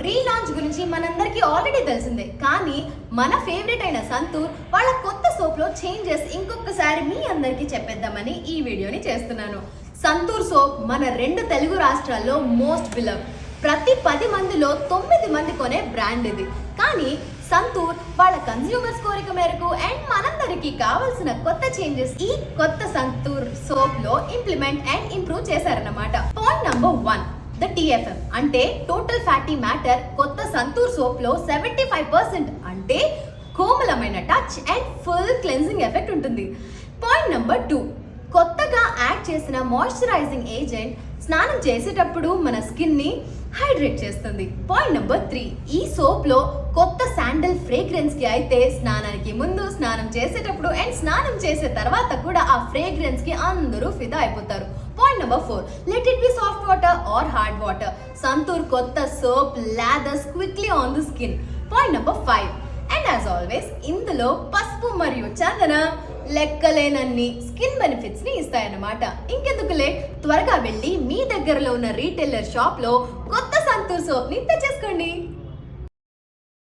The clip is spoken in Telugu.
రీలాంచ్ గురించి మనందరికీ ఆల్రెడీ తెలిసిందే. కానీ మన ఫేవరెట్ అయిన సంతూర్ వాళ్ళ కొత్త సోప్ లో చేంజెస్ ఇంకొకసారి మీ అందరికీ చెప్పేద్దామని ఈ వీడియోని చేస్తున్నాను. సంతూర్ సోప్ మన 2 తెలుగు రాష్ట్రాల్లో మోస్ట్ బిలవ్. ప్రతి 10 మందిలో 9 మంది కొనే బ్రాండ్ ఇది. కానీ సంతూర్ వాళ్ళ కన్స్యూమర్స్ కోరిక మేరకు అండ్ మనందరికీ కావాల్సిన కొత్త చేంజెస్ ఈ కొత్త సంతూర్ సోప్ లో ఇంప్లిమెంట్ అండ్ ఇంప్రూవ్ చేశారన్నమాట. పాయింట్ నంబర్ 1, ద TFM అంటే టోటల్ ఫ్యాటీ మ్యాటర్ కొత్త సంతూర్ సోప్ లో 75% అంటే కోమలమైన touch and full cleansing effect ఉంటుంది. పాయింట్ నంబర్ 2, కొత్తగా యాడ్ చేసిన మాయిశ్చరైజింగ్ ఏజెంట్ స్నానం చేసేటప్పుడు మన స్కిన్ ని హైడ్రేట్ చేస్తుంది. పాయింట్ నంబర్ 3, ఈ సోప్ లో కొత్త శాండల్ ఫ్రేగ్రెన్స్ కి అయితే స్నానానికి ముందు, స్నానం చేసేటప్పుడు అండ్ స్నానం చేసే తర్వాత కూడా ఆ ఫ్రేగ్రెన్స్ కి అందరూ ఫిదా అయిపోతారు. Point number 4, let it be soft water or hard water. Santoor కొత్త soap lathers quickly on the skin. Point number 5, and as always ఇందులో పసుపు మరియు చందనం లెక్కలేనన్ని స్కిన్ బెనిఫిట్స్ ని ఇస్తాయన్నమాట. ఇంకెందుకు లేట్, త్వరగా వెళ్ళి మీ దగ్గరలో ఉన్న రీటైలర్ షాప్ లో కొత్త సంతూర్ సోప్ ని తెచ్చేసుకోండి.